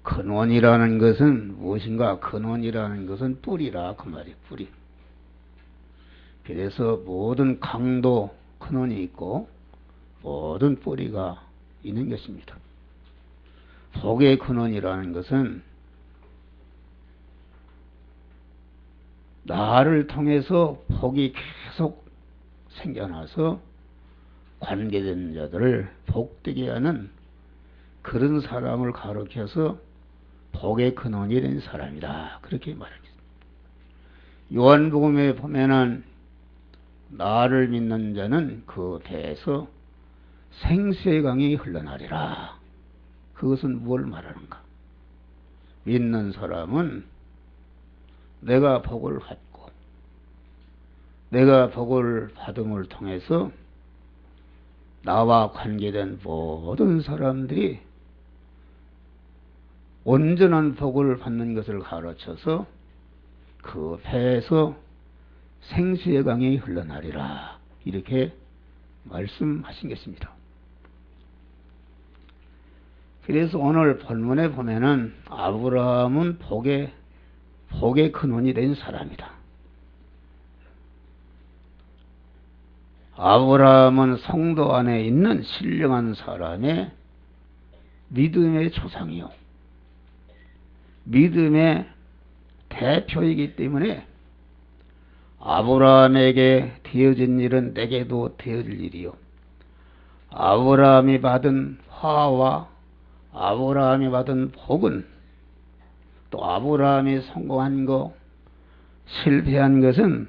근원이라는 것은 무엇인가? 근원이라는 것은 뿌리라 그 말이에요. 뿌리. 그래서 모든 강도 근원이 있고 모든 뿌리가 있는 것입니다. 복의 근원이라는 것은 나를 통해서 복이 계속 생겨나서 관계된 자들을 복되게 하는 그런 사람을 가르쳐서 복의 근원이 된 사람이다. 그렇게 말하겠습니다. 요한복음에 보면은 나를 믿는 자는 그 배에서 생수의 강이 흘러나리라. 그것은 무엇을 말하는가? 믿는 사람은 내가 복을 받고 내가 복을 받음을 통해서 나와 관계된 모든 사람들이 온전한 복을 받는 것을 가르쳐서 그 배에서 생수의 강이 흘러나리라. 이렇게 말씀하신 것입니다. 그래서 오늘 본문에 보면은 아브라함은 복의 근원이 된 사람이다. 아브라함은 성도 안에 있는 신령한 사람의 믿음의 조상이요. 믿음의 대표이기 때문에 아브라함에게 되어진 일은 내게도 되어질 일이요. 아브라함이 받은 화와 아브라함이 받은 복은 또 아브라함이 성공한 거 실패한 것은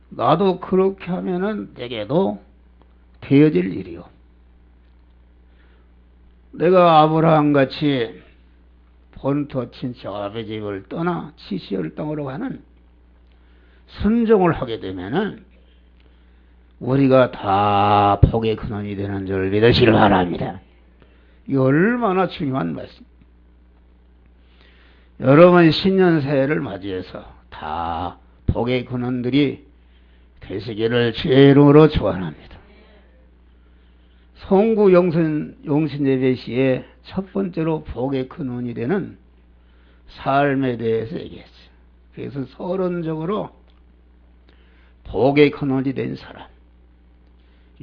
나도 그렇게 하면은 내게도 되어질 일이요. 내가 아브라함 같이 본토 친척 아버지 집을 떠나 지시할 땅으로 가는 순종을 하게 되면은 우리가 다 복의 근원이 되는 줄 믿으시길 바랍니다. 이 얼마나 중요한 말씀. 여러분 신년 새해를 맞이해서 다 복의 근원들이 되시기를 주의 이름으로 축원합니다. 송구 용신 예배 시에 첫 번째로 복의 근원이 되는 삶에 대해서 얘기했어요. 그래서 서론적으로 복의 근원이 된 사람,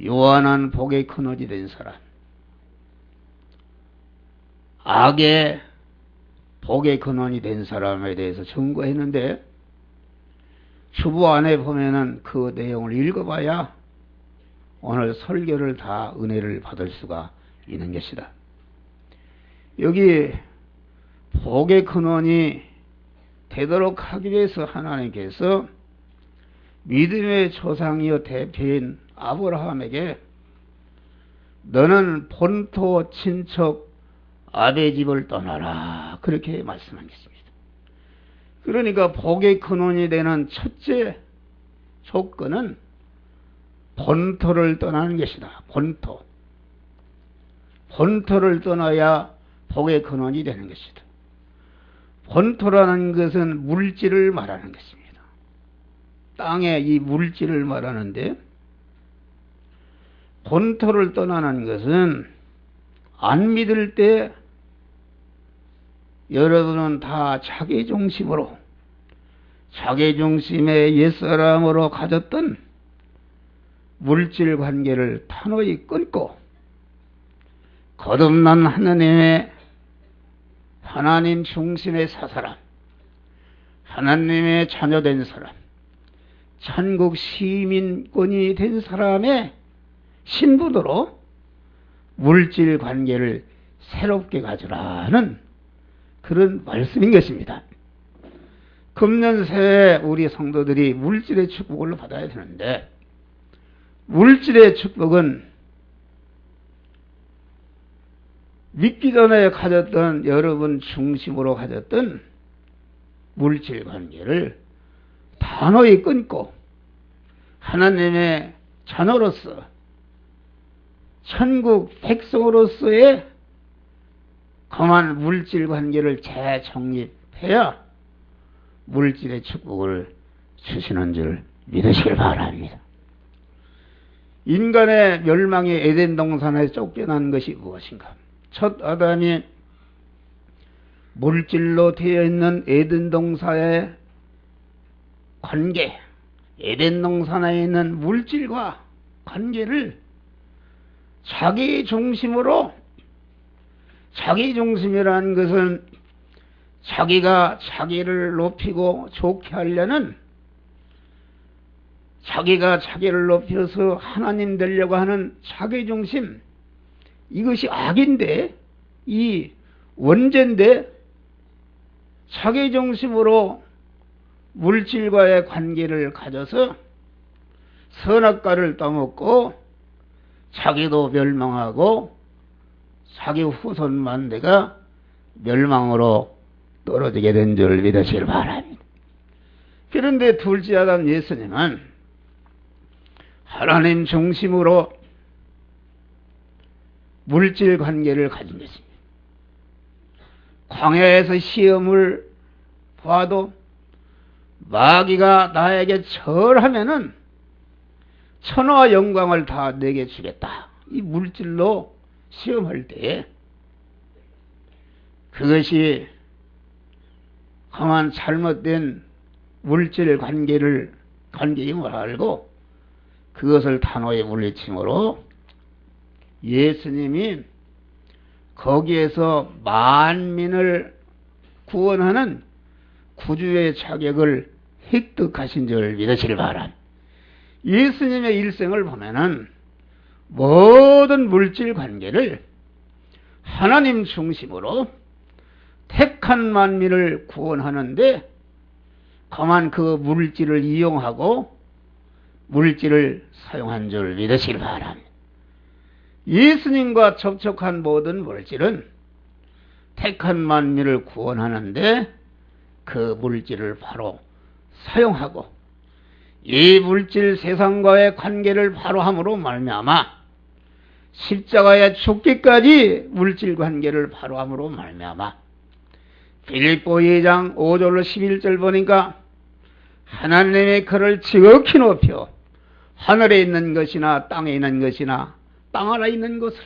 요한한 복의 근원이 된 사람, 악의 복의 근원이 된 사람에 대해서 증거했는데 주보 안에 보면은 그 내용을 읽어봐야 오늘 설교를 다 은혜를 받을 수가 있는 것이다. 여기 복의 근원이 되도록 하기 위해서 하나님께서 믿음의 조상이여 대표인 아브라함에게 너는 본토 친척 아베 집을 떠나라. 그렇게 말씀한 것입니다. 그러니까 복의 근원이 되는 첫째 조건은 본토를 떠나는 것이다. 본토를 떠나야 복의 근원이 되는 것이다. 본토라는 것은 물질을 말하는 것입니다. 땅의 이 물질을 말하는데 본토를 떠나는 것은 안 믿을 때 여러분은 다 자기중심으로 자기중심의 옛사람으로 가졌던 물질 관계를 단호히 끊고 거듭난 하나님 중심의 사사람, 하나님의 자녀된 사람, 천국 시민권이 된 사람의 신분으로 물질 관계를 새롭게 가져라는 그런 말씀인 것입니다. 금년 새해 우리 성도들이 물질의 축복을 받아야 되는데 물질의 축복은 믿기 전에 가졌던 여러분 중심으로 가졌던 물질 관계를 단호히 끊고 하나님의 자녀로서 천국 백성으로서의 그만 물질 관계를 재정립해야 물질의 축복을 주시는 줄 믿으시길 바랍니다. 인간의 멸망이 에덴 동산에서 쫓겨난 것이 무엇인가? 첫 아담이 물질로 되어 있는 에덴 동산의 관계, 에덴 동산에 있는 물질과 관계를 자기 중심으로, 자기 중심이라는 것은 자기가 자기를 높이고 좋게 하려는, 자기가 자기를 높여서 하나님 되려고 하는 자기 중심, 이것이 악인데, 이 원죄인데, 자기 중심으로 물질과의 관계를 가져서 선악과를 따먹고 자기도 멸망하고 자기 후손만 내가 멸망으로 떨어지게 된 줄 믿으시길 바랍니다. 그런데 둘째 아담 예수님은 하나님 중심으로 물질 관계를 가진 것입니다. 광야에서 시험을 봐도 마귀가 나에게 절하면은 천하와 영광을 다 내게 주겠다. 이 물질로 시험할 때 그것이 가만 잘못된 물질 관계임을 알고 그것을 단호히 물리침으로 예수님이 거기에서 만민을 구원하는 구주의 자격을 획득하신 줄 믿으시길 바랍니다. 예수님의 일생을 보면은 모든 물질 관계를 하나님 중심으로 택한 만민을 구원하는데 가만 그 물질을 이용하고 물질을 사용한 줄 믿으시길 바랍니다. 예수님과 접촉한 모든 물질은 택한 만민을 구원하는데 그 물질을 바로 사용하고 이 물질 세상과의 관계를 바로 함으로 말미암아 십자가에 죽기까지 물질 관계를 바로 함으로 말미암아 빌립보 2장 5절로 11절 보니까 하나님의 그를 지극히 높여 하늘에 있는 것이나 땅에 있는 것이나 땅 아래 있는 것을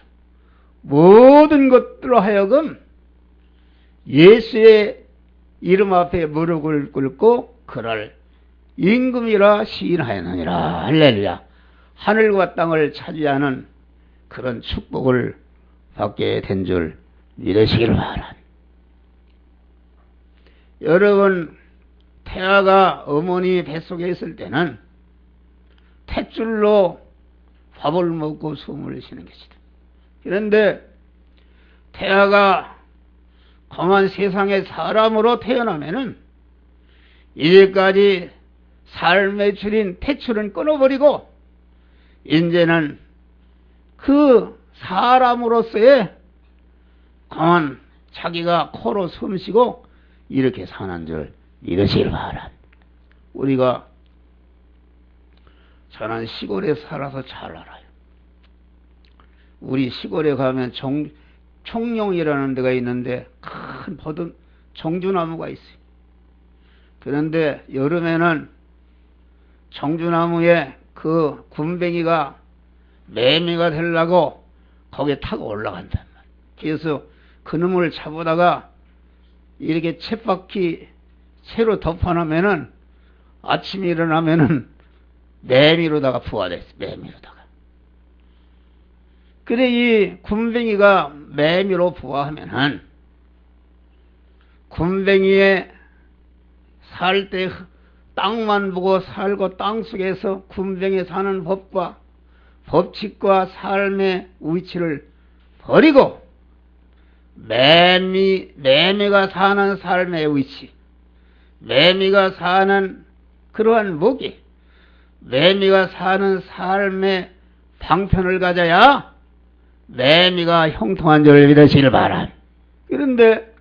모든 것들로 하여금 예수의 이름 앞에 무릎을 꿇고 그를 임금이라 시인하였느니라. 할렐루야. 하늘과 땅을 차지하는 그런 축복을 받게 된 줄 믿으시길 바랍니다. 여러분, 태아가 어머니 뱃속에 있을 때는 탯줄로 밥을 먹고 숨을 쉬는 것이다. 그런데 태아가 가만 세상에 사람으로 태어나면은 이제까지 삶의 줄인 탯줄은 끊어버리고 이제는 그 사람으로서의 가만 자기가 코로 숨쉬고 이렇게 사는 줄 믿으시길 바랍니다. 우리가 저는 시골에 살아서 잘 알아요. 우리 시골에 가면 총룡이라는 데가 있는데 큰 버든 정주나무가 있어요. 그런데 여름에는 정주나무에 그 군뱅이가 매미가 되려고 거기에 타고 올라간단 말이에요. 그래서 그놈을 잡아다가 이렇게 쳇바퀴 채로 덮어놓으면은 아침에 일어나면은 매미로다가 부화됐어. 매미로다가. 그래 이 군뱅이가 매미로 부화하면은 군뱅이에 살 때 땅만 보고 살고 땅 속에서 군뱅이 사는 법과 법칙과 삶의 위치를 버리고 매미가 사는 삶의 위치, 매미가 사는 그러한 무기, 매미가 사는 삶의 방편을 가져야 매미가 형통한 줄 믿으시길 바랍니다. 그런데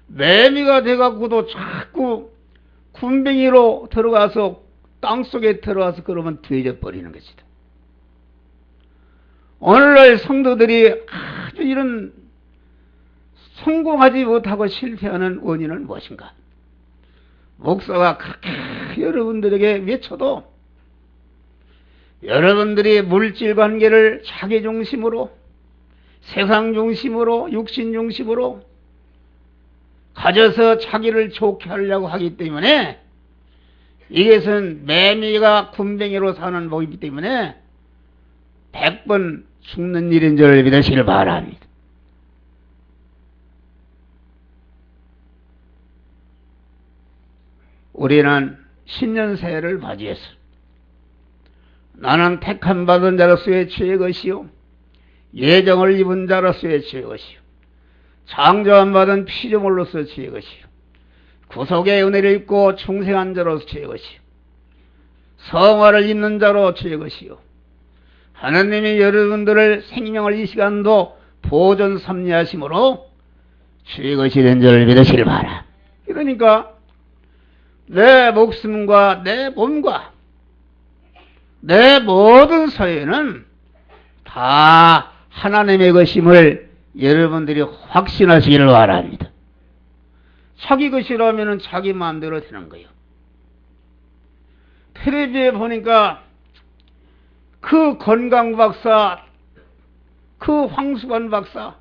매미가 돼갖고도 자꾸 군뱅이로 들어가서 땅속에 들어가서 그러면 뒤져 버리는 것이다. 오늘날 성도들이 아주 이런 성공하지 못하고 실패하는 원인은 무엇인가? 목사가 그렇게 여러분들에게 외쳐도 여러분들이 물질 관계를 자기 중심으로, 세상 중심으로, 육신 중심으로 가져서 자기를 좋게 하려고 하기 때문에 이것은 매미가 군뱅이로 사는 법이기 때문에 100번 죽는 일인 줄 믿으시길 바랍니다. 우리는 신년새해를 맞이해서 나는 택함 받은 자로서의 죄의 것이요 예정을 입은 자로서의 죄의 것이요 창조함 받은 피조물로서 죄의 것이요 구속의 은혜를 입고 충생한 자로서 죄의 것이요 성화를 입는 자로 죄의 것이요 하나님이 여러분들을 생명을 이 시간도 보존 섭리하심으로 죄의 것이 된 줄 믿으시길 바라. 그러니까 내 목숨과 내 몸과 내 모든 소유는 다 하나님의 것임을 여러분들이 확신하시기를 바랍니다. 자기 것이라면 자기 마음대로 되는 거예요. 텔레비에 보니까 그 건강 박사, 그 황수관 박사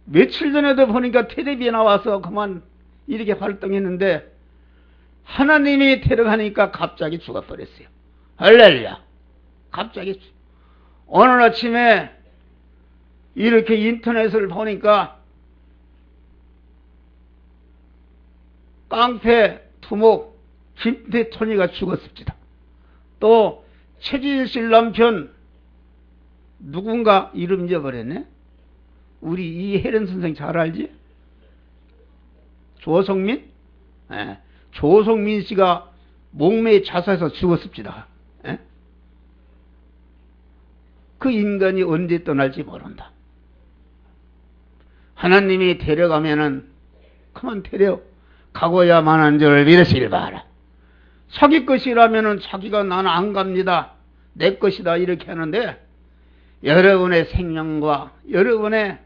며칠 전에도 보니까 텔레비에 나와서 그만 이렇게 활동했는데 하나님이 데려가니까 갑자기 죽어버렸어요. 할렐루야. 갑자기 오늘 아침에 이렇게 인터넷을 보니까 깡패 두목 김태천이가 죽었습니다. 또 최진실 남편 누군가 이름 잊어버렸네. 우리 이혜련 선생 잘 알지? 조성민? 네. 조성민 씨가 목매에 자살해서 죽었습니다. 네? 그 인간이 언제 떠날지 모른다. 하나님이 데려가면은 그만 데려가고야만 한 줄 믿으시길 바라. 자기 것이라면은 자기가 나는 안 갑니다. 내 것이다 이렇게 하는데 여러분의 생명과 여러분의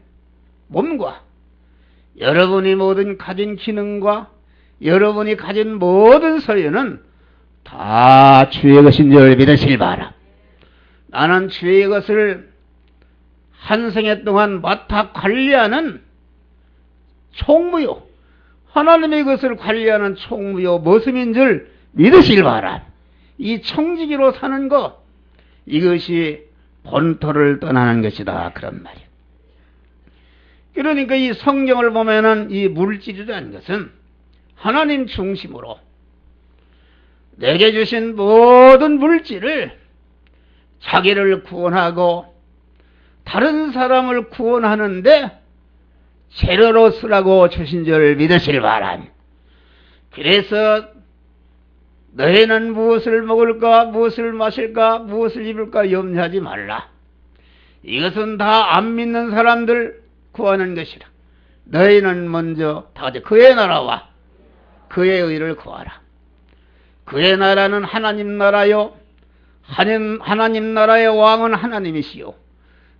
몸과 여러분이 모든 가진 기능과 여러분이 가진 모든 소유는 다 주의 것인 줄 믿으시길 바라. 나는 주의 것을 한 생애 동안 맡아 관리하는 총무요 하나님의 것을 관리하는 총무요 모습인 줄 믿으시길 바라. 이 청지기로 사는 것 이것이 본토를 떠나는 것이다 그런 말이에요. 그러니까 이 성경을 보면은 이 물질이라는 것은 하나님 중심으로 내게 주신 모든 물질을 자기를 구원하고 다른 사람을 구원하는데 재료로 쓰라고 주신 줄 믿으시길 바랍니다. 그래서 너희는 무엇을 먹을까 무엇을 마실까 무엇을 입을까 염려하지 말라. 이것은 다 안 믿는 사람들 구하는 것이라. 너희는 먼저 다 같이 그의 나라와 그의 의를 구하라. 그의 나라는 하나님 나라요 하나님 나라의 왕은 하나님이시요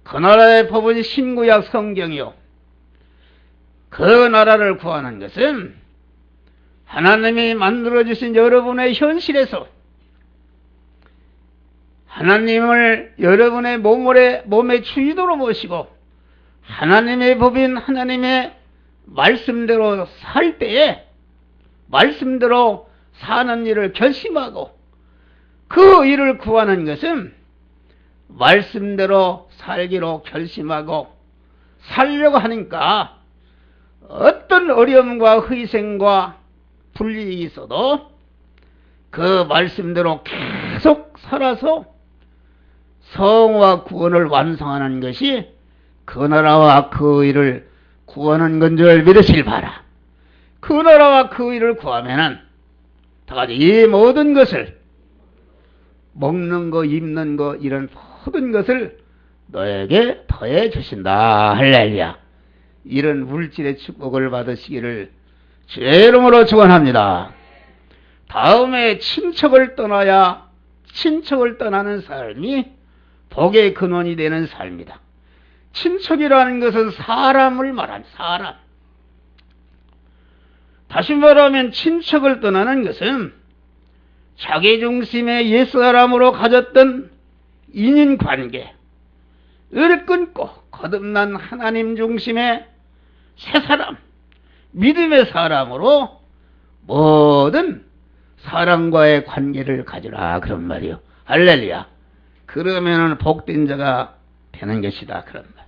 그 나라의 법은 신구약 성경이요 그 나라를 구하는 것은 하나님이 만들어주신 여러분의 현실에서 하나님을 여러분의 몸의 주의도로 모시고 하나님의 법인 하나님의 말씀대로 살 때에 말씀대로 사는 일을 결심하고 그 일을 구하는 것은 말씀대로 살기로 결심하고 살려고 하니까 어떤 어려움과 희생과 불이익이 있어도 그 말씀대로 계속 살아서 성화 구원을 완성하는 것이 그 나라와 그 일을 구하는 건 줄 믿으시길 바라. 그 나라와 그 일을 구하면은 다같이 이 모든 것을 먹는 거 입는 거 이런 모든 것을 너에게 더해 주신다. 할렐루야. 이런 물질의 축복을 받으시기를 주의 이름으로 축원합니다. 다음에 친척을 떠나는 삶이 복의 근원이 되는 삶이다. 친척이라는 것은 사람을 말한 사람. 다시 말하면 친척을 떠나는 것은 자기 중심의 옛사람으로 가졌던 인연관계를 끊고 거듭난 하나님 중심의 새 사람, 믿음의 사람으로 모든 사람과의 관계를 가지라 그런 말이요. 할렐루야. 그러면은 복된 자가 되는 것이다 그런 말.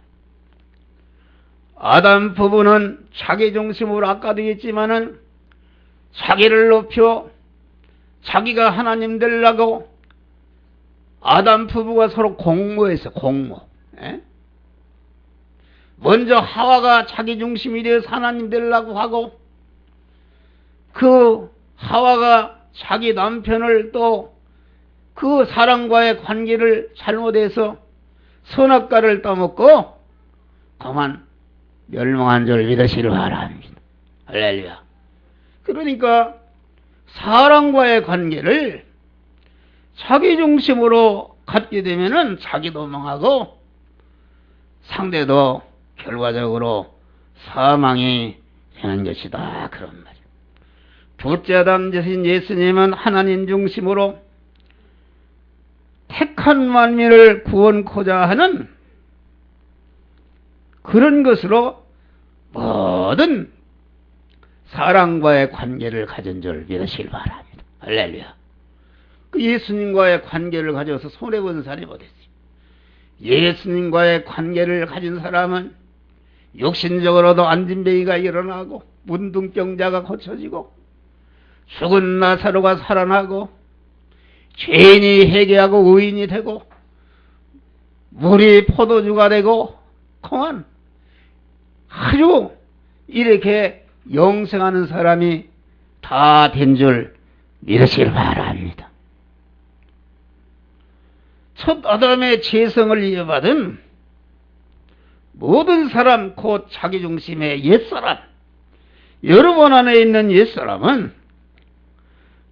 아담 부부는 자기 중심으로 아까도 했지만은 자기를 높여 자기가 하나님 되려고 아담 부부가 서로 공모했어. 공모. 먼저 하와가 자기 중심이 되어서 하나님 되려고 하고 그 하와가 자기 남편을 또 그 사람과의 관계를 잘못해서 선악과를 따먹고 그만 멸망한 줄 믿으시길 바랍니다. 할렐루야. 그러니까 사람과의 관계를 자기 중심으로 갖게 되면은 자기도 망하고 상대도 결과적으로 사망이 되는 것이다 그런 말이에요. 둘째 아담 되신 예수님은 하나님 중심으로 택한 만민을 구원코자 하는 그런 것으로 모든 사람과의 관계를 가진 줄 믿으시길 바랍니다. 할렐루야. 그 예수님과의 관계를 가져서 손해본 사람이 어디 있어요? 예수님과의 관계를 가진 사람은 육신적으로도 안진뱅이가 일어나고 문둥병자가 고쳐지고 죽은 나사로가 살아나고 죄인이 회개하고 의인이 되고 물이 포도주가 되고 그만 아주 이렇게 영생하는 사람이 다 된 줄 믿으시길 바랍니다. 첫 아담의 죄성을 이어받은 모든 사람 곧 자기중심의 옛사람 여러분 안에 있는 옛사람은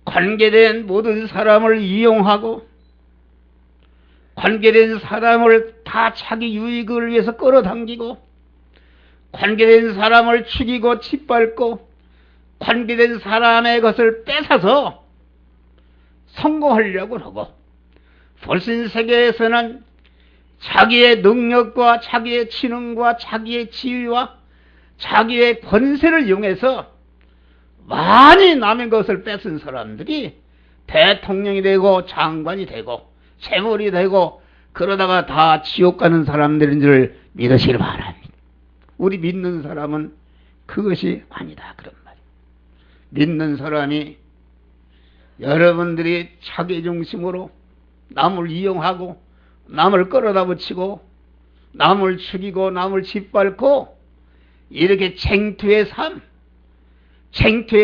관계된 모든 사람을 이용하고 관계된 사람을 다 자기 유익을 위해서 끌어당기고 관계된 사람을 죽이고 짓밟고 관계된 사람의 것을 뺏어서 성공하려고 하고 불신세계에서는 자기의 능력과 자기의 지능과 자기의 지위와 자기의 권세를 이용해서 많이 남의 것을 뺏은 사람들이 대통령이 되고 장관이 되고 재물이 되고 그러다가 다 지옥 가는 사람들인 줄 믿으시길 바랍니다. 우리 믿는 사람은 그것이 아니다 그런 말이에요. 믿는 사람이 여러분들이 자기 중심으로 남을 이용하고 남을 끌어다 붙이고 남을 죽이고 남을 짓밟고 이렇게 쟁투의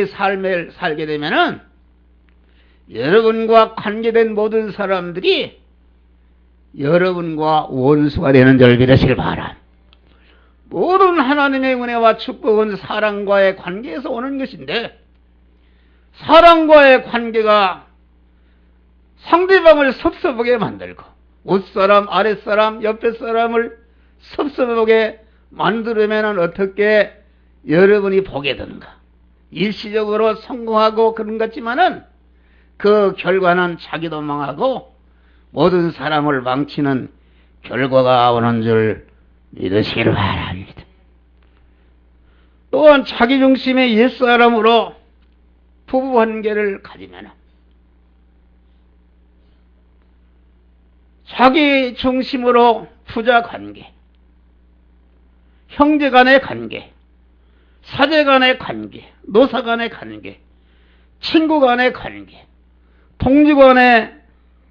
삶을 살게 되면은 여러분과 관계된 모든 사람들이 여러분과 원수가 되는 줄 믿으시길 바랍니다. 모든 하나님의 은혜와 축복은 사람과의 관계에서 오는 것인데 사람과의 관계가 상대방을 섭섭하게 만들고 윗사람, 아랫사람, 옆에 사람을 섭섭하게 만들면 어떻게 여러분이 보게 되는가? 일시적으로 성공하고 그런 것 같지만은 그 결과는 자기도 망하고 모든 사람을 망치는 결과가 오는 줄 믿으시길 바랍니다. 또한 자기중심의 옛사람으로 부부관계를 가지면 자기 중심으로 부자관계, 형제간의 관계, 사제간의 관계, 노사간의 관계, 친구간의 관계, 동지간의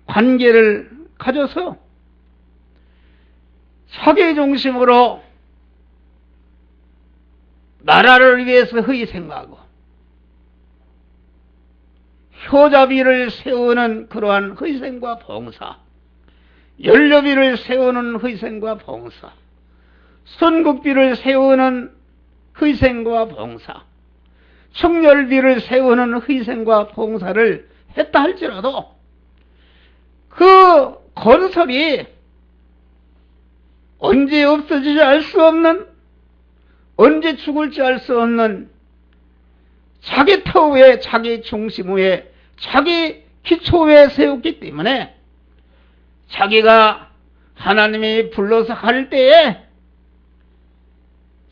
관계를 가져서 자기 중심으로 나라를 위해서 희생하고 효자비를 세우는 그러한 희생과 봉사, 연료비를 세우는 희생과 봉사, 선국비를 세우는 희생과 봉사, 청렬비를 세우는 희생과 봉사를 했다 할지라도 그 건설이 언제 없어지지 알 수 없는, 언제 죽을지 알 수 없는 자기 터 위에, 자기 중심 위에, 자기 기초 위에 세웠기 때문에 자기가 하나님이 불러서 할 때에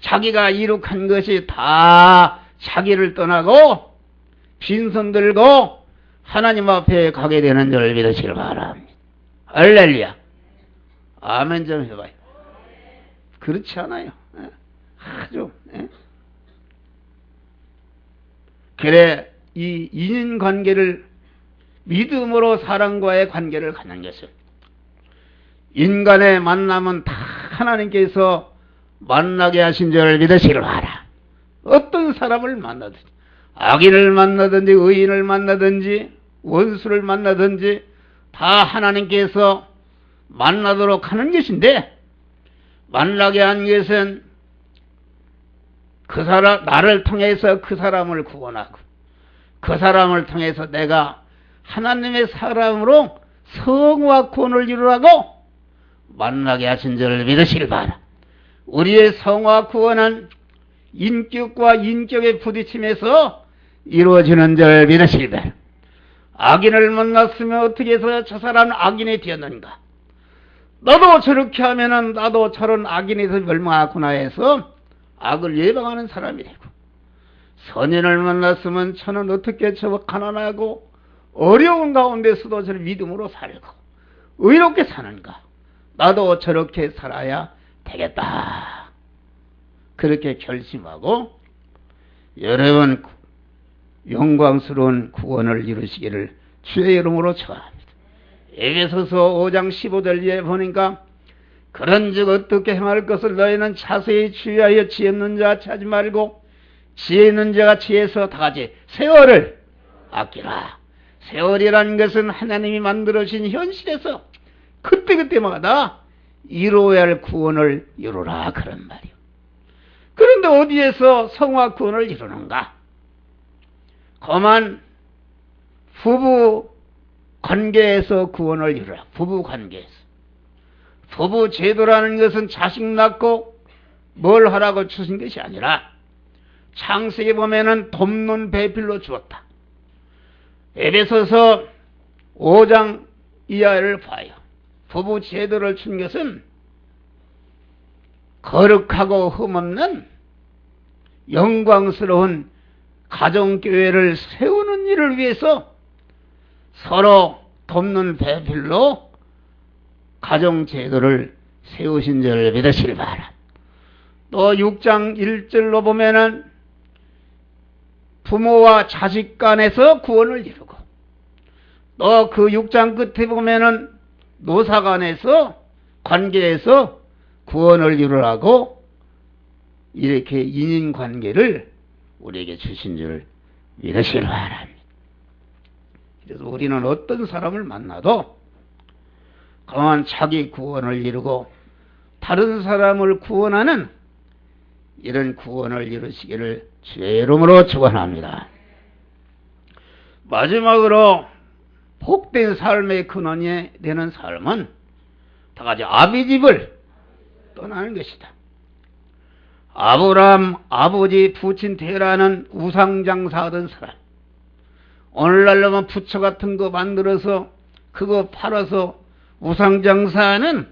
자기가 이룩한 것이 다 자기를 떠나고 빈손 들고 하나님 앞에 가게 되는 줄 믿으시길 바랍니다. 할렐루야. 아멘 좀 해봐요. 그렇지 않아요. 아주. 그래, 이 인연관계를 믿음으로 사랑과의 관계를 갖는 것은, 인간의 만남은 다 하나님께서 만나게 하신 줄 믿으시길 바라. 어떤 사람을 만나든지, 악인을 만나든지 의인을 만나든지 원수를 만나든지 다 하나님께서 만나도록 하는 것인데, 만나게 한 것은 그 사람, 나를 통해서 그 사람을 구원하고 그 사람을 통해서 내가 하나님의 사람으로 성화 구원을 이루라고 만나게 하신 줄 믿으시길 바라. 우리의 성화 구원은 인격과 인격의 부딪힘에서 이루어지는 줄 믿으시길 바라. 악인을 만났으면 어떻게 해서 저 사람은 악인이 되었는가? 나도 저렇게 하면은 나도 저런 악인에서 멸망하구나 해서 악을 예방하는 사람이 되고, 선인을 만났으면 저는 어떻게 저 가난하고 어려운 가운데서도 저를 믿음으로 살고 의롭게 사는가? 나도 저렇게 살아야 되겠다. 그렇게 결심하고 여러분 영광스러운 구원을 이루시기를 주의 이름으로 축원합니다. 에베소서 5장 15절에 보니까 그런즉 어떻게 행할 것을 너희는 자세히 주의하여 지혜 있는 자 찾지 말고 지혜 있는 자가 지혜에서 다같이 세월을 아끼라. 세월이라는 것은 하나님이 만들어주신 현실에서 그때그때마다 이루어야 할 구원을 이루라 그런 말이요. 그런데 어디에서 성화 구원을 이루는가? 그만 부부 관계에서 구원을 이루라. 부부 관계에서. 부부 제도라는 것은 자식 낳고 뭘 하라고 주신 것이 아니라 창세기 보면은 돕는 배필로 주었다. 에베소서 5장 이하를 봐요. 부부 제도를 준 것은 거룩하고 흠없는 영광스러운 가정교회를 세우는 일을 위해서 서로 돕는 배필로 가정제도를 세우신 줄 믿으시길 바라. 또 6장 1절로 보면은 부모와 자식 간에서 구원을 이루고, 또 그 6장 끝에 보면은 노사 간에서 관계에서 구원을 이루라고 이렇게 인연관계를 우리에게 주신 줄 믿으시길 바랍니다. 그래서 우리는 어떤 사람을 만나도 그만 자기 구원을 이루고 다른 사람을 구원하는 이런 구원을 이루시기를 주의 이름으로 축원합니다. 마지막으로 복된 삶의 근원이 되는 삶은 다같이 아비집을 떠나는 것이다. 아브라함 아버지 부친 테라는 우상장사하던 사람, 오늘날로만 부처 같은 거 만들어서 그거 팔아서 우상장사하는,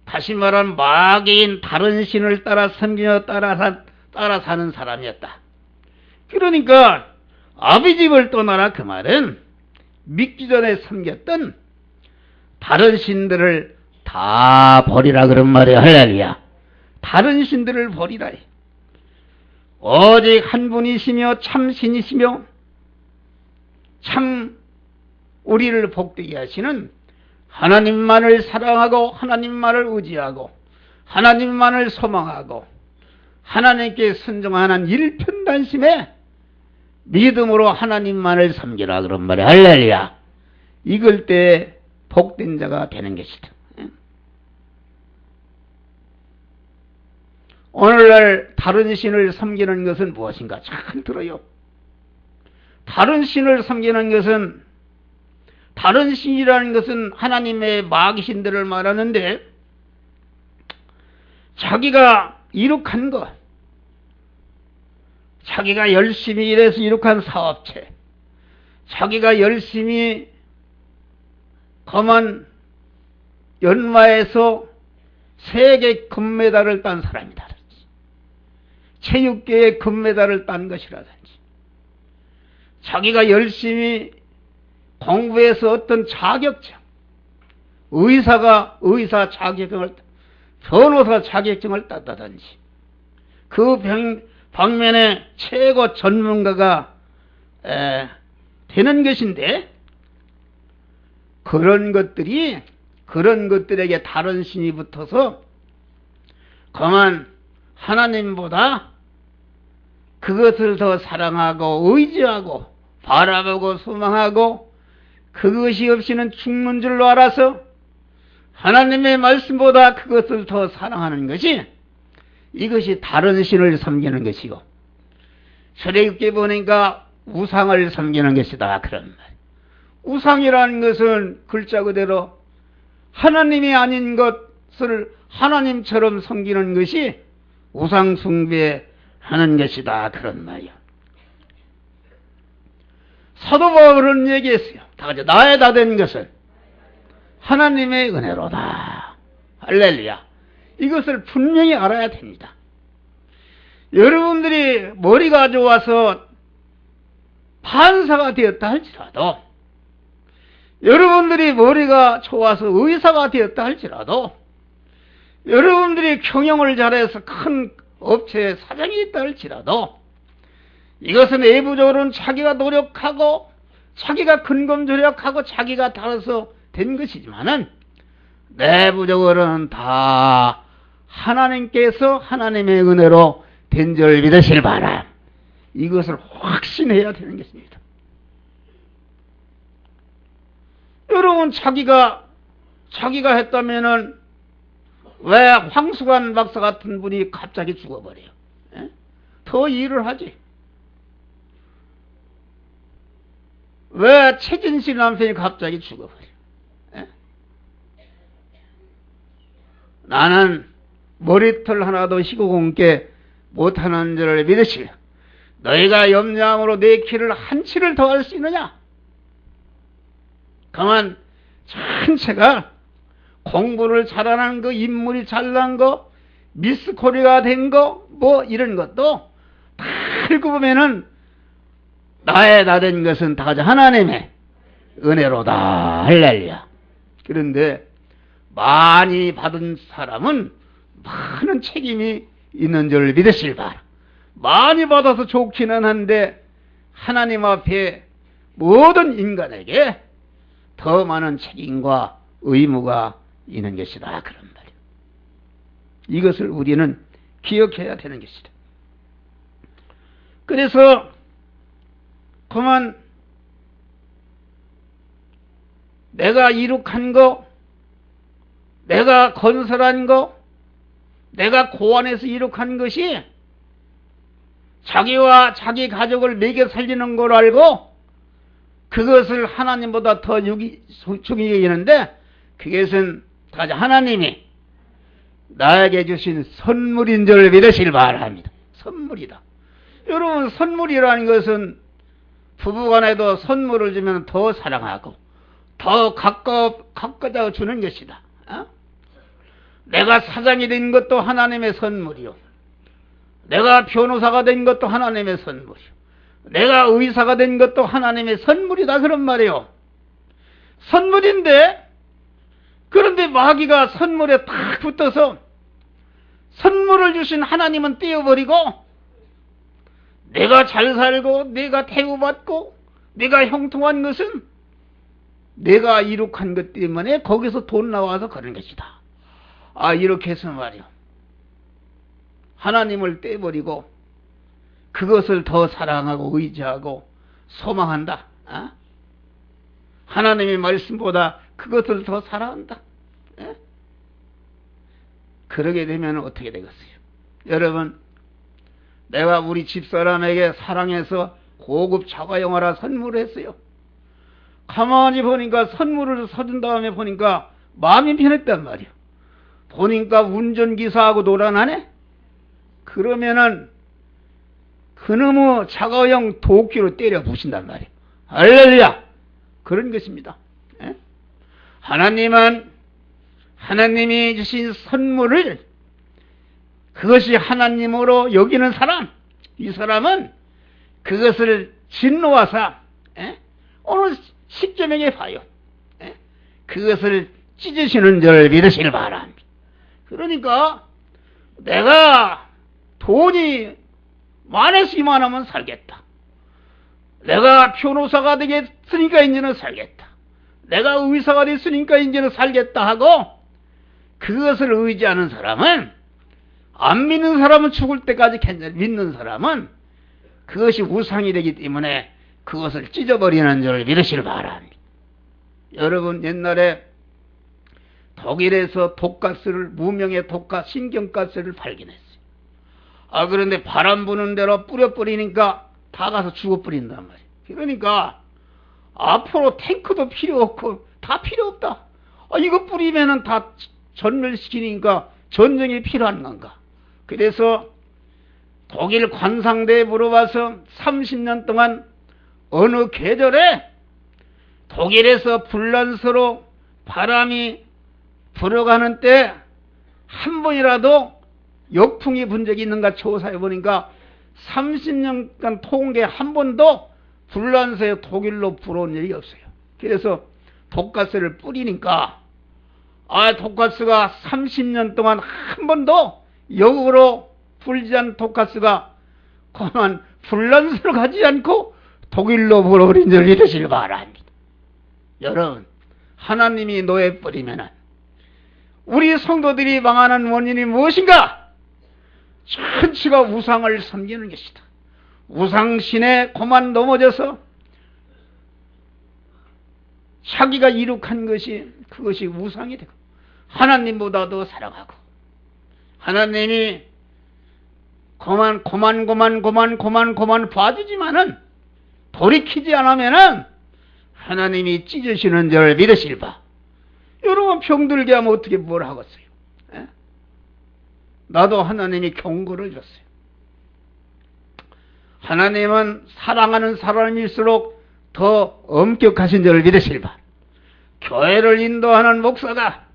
다시 말하면 마귀인 다른 신을 따라 섬기며 따라 사는 사람이었다. 그러니까 아비집을 떠나라 그 말은 믿기 전에 섬겼던 다른 신들을 다 버리라 그런 말이야. 할렐루야. 다른 신들을 버리라. 오직 한 분이시며 참 신이시며 참 우리를 복되게 하시는 하나님만을 사랑하고 하나님만을 의지하고 하나님만을 소망하고 하나님께 순종하는 일편단심에 믿음으로 하나님만을 섬기라 그런 말이야. 할렐루야. 이걸 때 복된 자가 되는 것이다. 오늘날 다른 신을 섬기는 것은 무엇인가? 잘 들어요. 다른 신을 섬기는 것은, 다른 신이라는 것은 하나님의 마귀신들을 말하는데, 자기가 이룩한 것, 자기가 열심히 일해서 이룩한 사업체, 자기가 열심히 그만 연마해서 세계 금메달을 딴 사람이다. 체육계에 금메달을 딴 것이라든지, 자기가 열심히 공부해서 어떤 자격증, 의사 자격증을, 변호사 자격증을 땄다든지, 그 방면에 최고 전문가가 되는 것인데, 그런 것들에게 다른 신이 붙어서 그만 하나님보다 그것을 더 사랑하고 의지하고 바라보고 소망하고, 그것이 없이는 죽는 줄로 알아서 하나님의 말씀보다 그것을 더 사랑하는 것이, 이것이 다른 신을 섬기는 것이고, 출애굽기에 보니까 우상을 섬기는 것이다, 그런 말. 우상이라는 것은 글자 그대로 하나님이 아닌 것을 하나님처럼 섬기는 것이 우상 숭배하는 것이다, 그런 말이야. 사도 바울은 얘기했어요. 다 같이 나의 다 된 것은 하나님의 은혜로다. 할렐루야. 이것을 분명히 알아야 됩니다. 여러분들이 머리가 좋아서 판사가 되었다 할지라도, 여러분들이 머리가 좋아서 의사가 되었다 할지라도, 여러분들이 경영을 잘해서 큰 업체의 사장이 있다 할지라도, 이것은 외부적으로는 자기가 노력하고 자기가 근검절약하고 자기가 달아서 된 것이지만은, 내부적으로는 다 하나님께서 하나님의 은혜로 된 줄 믿으실 바람, 이것을 확신해야 되는 것입니다. 여러분, 자기가 했다면은 왜 황수관 박사 같은 분이 갑자기 죽어버려요? 에? 더 일을 하지. 왜 최진실 남편이 갑자기 죽어버려? 에? 나는 머리털 하나도 희고공개 못하는 줄을 믿으시며, 너희가 염려함으로 내 키를 한 치를 더 할 수 있느냐? 그만 전체가 공부를 잘하는 거, 인물이 잘난 거, 미스 코리아가 된 거, 뭐 이런 것도 다 읽고 보면은 나의 다 된 것은 다 하나님의 은혜로다. 할렐루야. 그런데 많이 받은 사람은 많은 책임이 있는 줄 믿으실 바라. 많이 받아서 좋기는 한데 하나님 앞에 모든 인간에게 더 많은 책임과 의무가 있는 것이다, 그런 말이에요. 이것을 우리는 기억해야 되는 것이다. 그래서 그만 내가 이룩한 거, 내가 건설한 거, 내가 고안해서 이룩한 것이 자기와 자기 가족을 먹여 살리는 걸 알고 그것을 하나님보다 더 중요히 여기는데, 그것은 다 하나님이 나에게 주신 선물인 줄 믿으시길 바랍니다. 선물이다. 여러분, 선물이라는 것은 부부간에도 선물을 주면 더 사랑하고 더 가까워 주는 것이다. 내가 사장이 된 것도 하나님의 선물이요, 내가 변호사가 된 것도 하나님의 선물이요, 내가 의사가 된 것도 하나님의 선물이다, 그런 말이요. 선물인데, 그런데 마귀가 선물에 딱 붙어서 선물을 주신 하나님은 떼어버리고, 내가 잘 살고 내가 대우받고 내가 형통한 것은 내가 이룩한 것 때문에 거기서 돈 나와서 그런 것이다. 이렇게 해서 말이요, 하나님을 떼버리고 그것을 더 사랑하고 의지하고 소망한다. 하나님의 말씀보다 그것을 더 사랑한다. 그러게 되면 어떻게 되겠어요? 여러분, 내가 우리 집사람에게 사랑해서 고급 자가용화라 선물을 했어요. 가만히 보니까 선물을 사준 다음에 보니까 마음이 편했단 말이에요. 보니까 운전기사하고 놀아나네? 그러면은 그놈의 자가용 도끼로 때려 부신단 말이에요. 할렐루야! 그런 것입니다. 하나님은 하나님이 주신 선물을 그것이 하나님으로 여기는 사람, 이 사람은 그것을 진노하사 오늘 10계명에 봐요. 그것을 찢으시는 줄 믿으시길 바랍니다. 그러니까 내가 돈이 많아서 이만하면 살겠다. 내가 변호사가 되겠으니까 이제는 살겠다. 내가 의사가 됐으니까 이제는 살겠다 하고 그것을 의지하는 사람은, 안 믿는 사람은 죽을 때까지 괜찮아. 믿는 사람은 그것이 우상이 되기 때문에 그것을 찢어버리는 줄 믿으시길 바랍니다. 여러분, 옛날에 독일에서 독가스를, 무명의 독가스, 신경가스를 발견했어요. 그런데 바람 부는 대로 뿌려버리니까 다 가서 죽어버린단 말이에요. 그러니까 앞으로 탱크도 필요 없고 다 필요 없다. 이거 뿌리면은 다 전멸시키니까 전쟁이 필요한 건가. 그래서 독일 관상대에 물어봐서 30년 동안 어느 계절에 독일에서 불란서로 바람이 불어가는 때 한 번이라도 역풍이 분 적이 있는가 조사해 보니까 30년간 통계 한 번도 불란서에 독일로 불어온 일이 없어요. 그래서 독가스를 뿌리니까 독가스가 30년 동안 한 번도 역으로 불지 않은 독가스가 그만 불란서로 가지 않고 독일로 불어버린 줄 믿으시길 바랍니다. 여러분, 하나님이 놓여버리면 우리 성도들이 망하는 원인이 무엇인가? 전체가 우상을 섬기는 것이다. 우상신에 고만 넘어져서 자기가 이룩한 것이, 그것이 우상이 되고 하나님보다도 살아가고, 하나님이 고만 봐주지만은 돌이키지 않으면은 하나님이 찢으시는 줄 믿으실 바. 여러분, 병들게 하면 어떻게 뭘 하겠어요? 나도 하나님이 경고를 줬어요. 하나님은 사랑하는 사람일수록 더 엄격하신 줄 믿으실 바. 교회를 인도하는 목사가,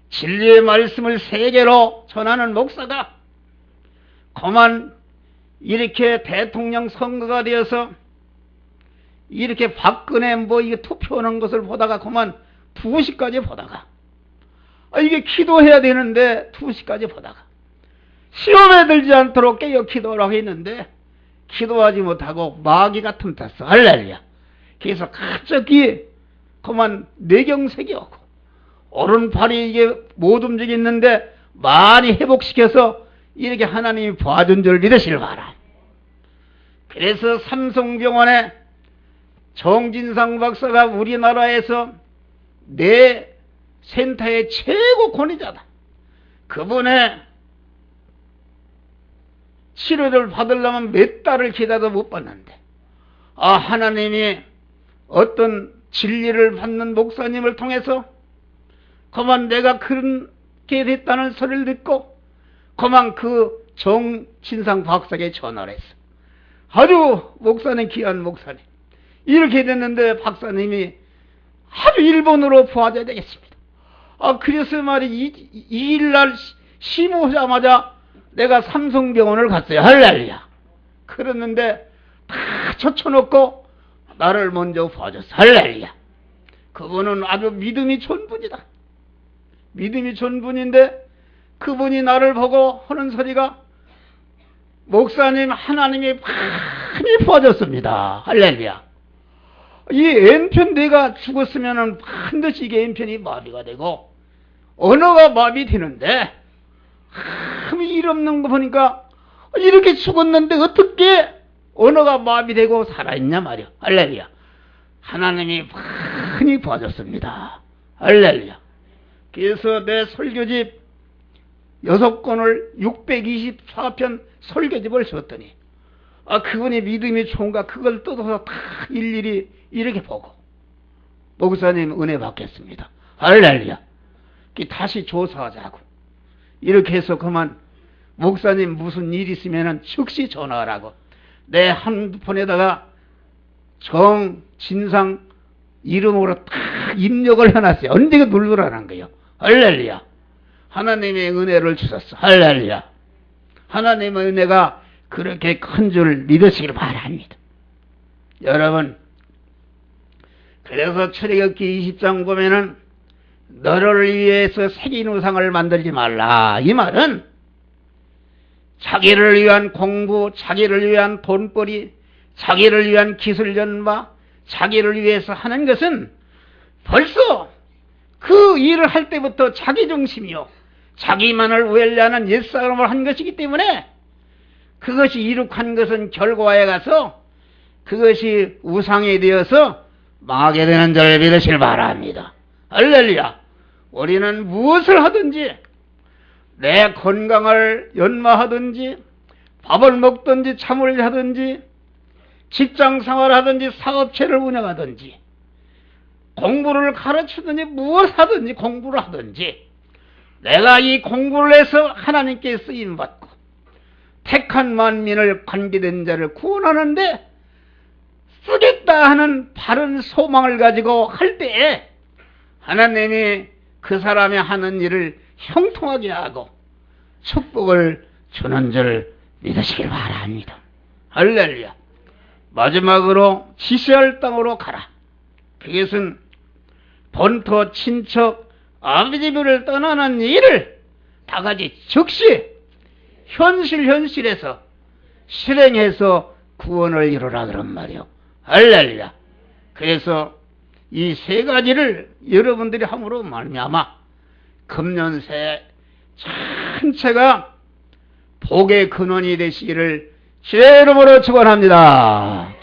진리의 말씀을 세계로 전하는 목사가 그만 이렇게 대통령 선거가 되어서 이렇게 박근혜 이게 투표하는 것을 보다가 그만 2시까지 보다가, 이게 기도해야 되는데 2시까지 보다가, 시험에 들지 않도록 깨어 기도하라고 했는데 기도하지 못하고 마귀가 틈탔어. 할렐루야. 그래서 갑자기 그만 뇌경색이 오고 오른팔이 이게 못 움직이는데 많이 회복시켜서 이렇게 하나님이 봐준 줄 믿으시길 바라. 그래서 삼성병원에 정진상 박사가 우리나라에서 뇌 센터의 최고 권위자다. 그분의 치료를 받으려면 몇 달을 기다려도 못 받는데, 하나님이 어떤 진리를 받는 목사님을 통해서 그만 내가 그렇게 됐다는 소리를 듣고 그만 그 정진상 박사에게 전화를 했어. 아주 목사님, 귀한 목사님, 이렇게 됐는데 박사님이 아주 일본으로 보아줘야 되겠습니다. 그래서 말이 2일날 심호하자마자 내가 삼성병원을 갔어요. 할렐루야. 그랬는데 다 젖혀놓고 나를 먼저 봐줬어. 할렐루야. 그분은 아주 믿음이 좋은 분이다. 믿음이 좋은 분인데 그분이 나를 보고 하는 소리가, 목사님, 하나님이 많이 봐줬습니다. 할렐루야. 이 왼편 뇌가 죽었으면 반드시 이게 왼편이 마비가 되고 언어가 마비되는데, 일 없는 거 보니까 이렇게 죽었는데 어떻게 언어가 마비되고 살아있냐 말이야. 할렐루야. 하나님이 많이 봐줬습니다. 할렐루야. 그래서 내 설교집 6권을 624편 설교집을 썼더니 그분이 믿음이 좋은가 그걸 뜯어서 다 일일이 이렇게 보고, 목사님 은혜 받겠습니다. 할렐루야. 다시 조사하자고 이렇게 해서 그만, 목사님 무슨 일 있으면 즉시 전화하라고 내 핸드폰에다가 정진상 이름으로 다 입력을 해놨어요. 언제가 누르라는 거예요. 할렐루야. 하나님의 은혜를 주셨어. 할렐루야. 하나님의 은혜가 그렇게 큰 줄 믿으시길 바랍니다. 여러분, 그래서 출애굽기 20장 보면은 너를 위해서 새긴 우상을 만들지 말라. 이 말은 자기를 위한 공부, 자기를 위한 돈벌이, 자기를 위한 기술 전파, 자기를 위해서 하는 것은 벌써 그 일을 할 때부터 자기 중심이요, 자기만을 외려하는 옛사람을 한 것이기 때문에 그것이 이룩한 것은 결과에 가서 그것이 우상이 되어서 망하게 되는 줄 믿으시길 바랍니다. 할렐루야. 우리는 무엇을 하든지, 내 건강을 연마하든지, 밥을 먹든지, 잠을 하든지, 직장 생활하든지, 사업체를 운영하든지, 공부를 가르치든지, 무엇 하든지, 공부를 하든지, 내가 이 공부를 해서 하나님께 쓰임받고 택한 만민을 관계된 자를 구원하는데 쓰겠다 하는 바른 소망을 가지고 할 때에 하나님이 그 사람이 하는 일을 형통하게 하고 축복을 주는 줄 믿으시길 바랍니다. 할렐루야. 마지막으로 지시할 땅으로 가라. 그것은 본토 친척 아버지 집을 떠나는 일을 다같이 즉시 현실에서 실행해서 구원을 이루라 그런 말이요. 할렐루야. 그래서 이 세 가지를 여러분들이 함으로 말미암아 금년새 전체가 복의 근원이 되시기를 주의 이름으로 축원합니다.